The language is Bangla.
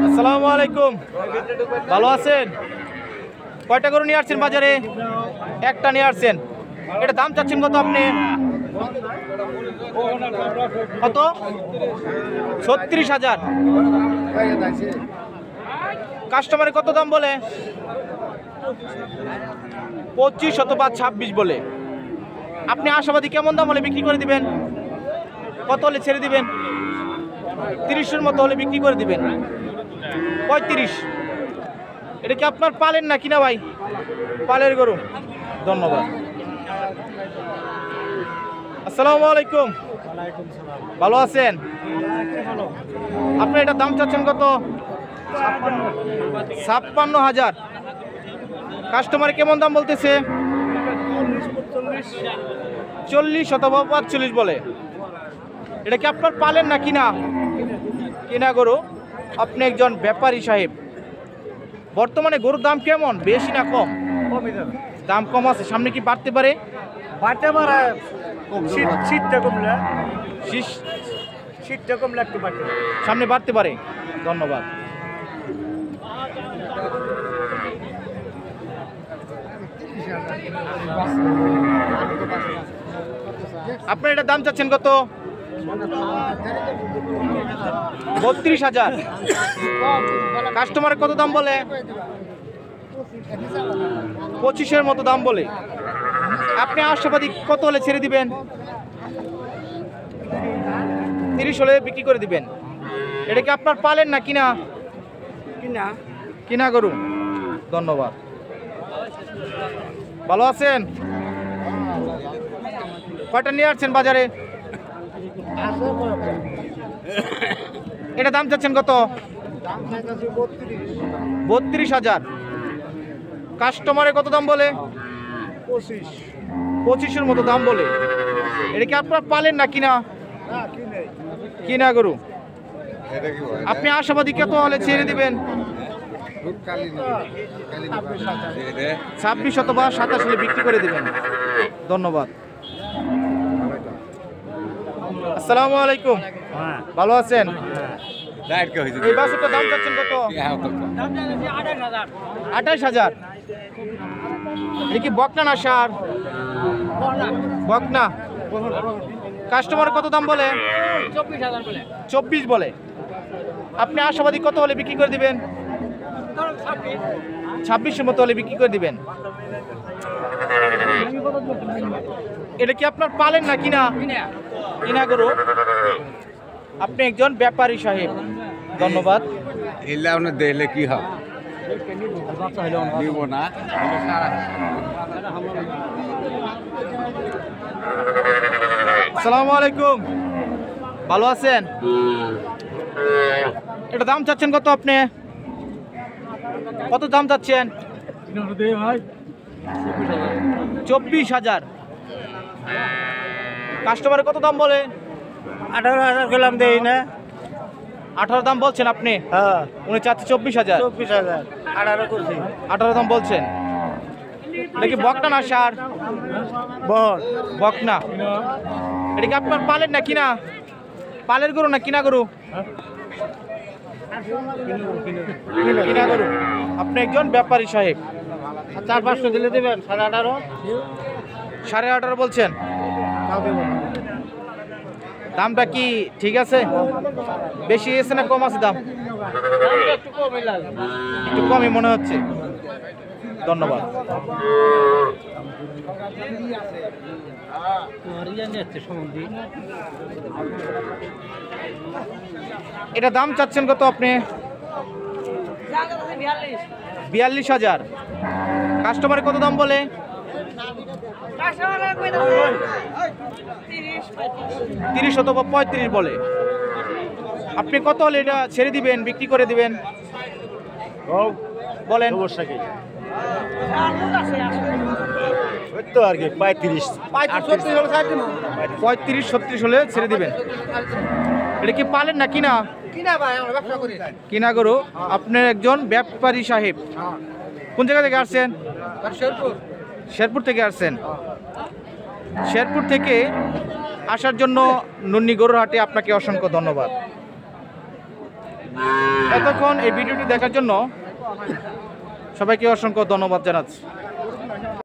আসসালামু আলাইকুম, ভালো আছেন? কয়টা গরু নিয়ে আসছেন বাজারে? একটা নিয়ে আসছেন। এটা দাম চাচ্ছেন কত আপনি? কত? 36,000। কাস্টমারে কত দাম বলে? 25 অথবা 26 বলে। আপনি আশাবাদী কেমন দাম হলে বিক্রি করে দিবেন? কত হলে ছেড়ে দিবেন? 30-এর মতো হলে বিক্রি করে দিবেন। 35। এটা কি আপনার পালেন না কিনা ভাই? পালের গরু। ধন্যবাদ। আসসালামু আলাইকুম, ভালো আছেন? আপনি এটা দাম চাচ্ছেন কত? 56,000। কাস্টমারে কেমন দাম বলতেছে? 40 অথবা 45 বলে। এটা কি আপনার পালেন না কিনা? কিনা গরু। আপনি একজন ব্যাপারী সাহেব। বর্তমানে গরুর দাম কেমন, বেশি না কম? দাম কম আছে, সামনে কি বাড়তে পারে? বাড়তে পারে, শীতটা কমলে একটু বাড়তে পারে, সামনে বাড়তে পারে। ধন্যবাদ। আপনার এটা দাম চাচ্ছেন কত? 32,000। কাস্টমার কত দাম বলে? 25-এর মতো দাম বলে। আপনি আশাবাদী কত হলে ছেড়ে দিবেন? 30 হলে বিক্রি করে দিবেন। এটা কি আপনার পালেন না কিনা? কিনা গরু। ধন্যবাদ। ভালো আছেন? কয়টা নিয়ে আসছেন বাজারে? এটা দাম চাচ্ছেন কত? 32,000। কাস্টমারে কত দাম বলে? 25-এর মতো দাম বলে। এটা কি আপনার পালেন না কিনা? কিনা গরু। আপনি আশাবাদী কত হলে ছেড়ে দিবেন? 26 অথবা 27 হলে বিক্রি করে দিবেন। ধন্যবাদ। আসসালামু আলাইকুম, ভালো আছেন? এই বাছুরটার দাম চাচ্ছেন কত? 28,000। এটা কি বকনা না সার? বকনা। কাস্টমার কত দাম বলে? 24 বলে। আপনি আশাবাদী কত হলে বিক্রি করে দিবেন? 26-এর মতো হলে বিক্রি করে দিবেন। এটা কি আপনার পালেন না কিনা? কিনা গরু। আপনি একজন ব্যাপারী সাহেব। ধন্যবাদ। দেখলে কি হয় না। আসসালামু আলাইকুম, ভালো আছেন? এটা দাম চাচ্ছেন কত আপনি? কত দাম চাচ্ছেন? 24,000। কাস্টমারে কত দাম বলে? 18,000 করলাম, দেই না। 18 দাম বলছেন আপনি? হ্যাঁ, উনি চাচ্ছে 24,000। 24,000 18 করছি। 18 দাম বলছেন। এটা কি বকনা না সার? বকনা। এটা কি আপনার পালের না কিনা? পালের গরু না কিনা গরু? কিনা গরু। আপনি একজন ব্যাপারী সাহেব। 4-500 দিলে দেবেন। 18,500। 18.5 বলছেন। দামটা কি ঠিক আছে? বেশি এসে না কম আছে দাম? একটু কমই মনে হচ্ছে। ধন্যবাদ। এটা দাম চাচ্ছেন কত আপনি? 42,000। কাস্টমারে কত দাম বলে? 30 অথবা 35 বলে। আপনি কত হলে এটা ছেড়ে দিবেন, বিক্রি করে দিবেন? বলেন। তো আর কি 35 36 হলে ছেড়ে দিবেন। এটা কি পালেন না কিনা? কিনা গরু। আপনার একজন ব্যাপারী সাহেব। কোন জায়গা থেকে আসছেন? শেরপুর থেকে আসছেন। শেরপুর থেকে আসার জন্য নুন্নি গরুর হাটে আপনাকে অসংখ্য ধন্যবাদ। এতক্ষণ এই ভিডিওটি দেখার জন্য সবাইকে অসংখ্য ধন্যবাদ জানাচ্ছি।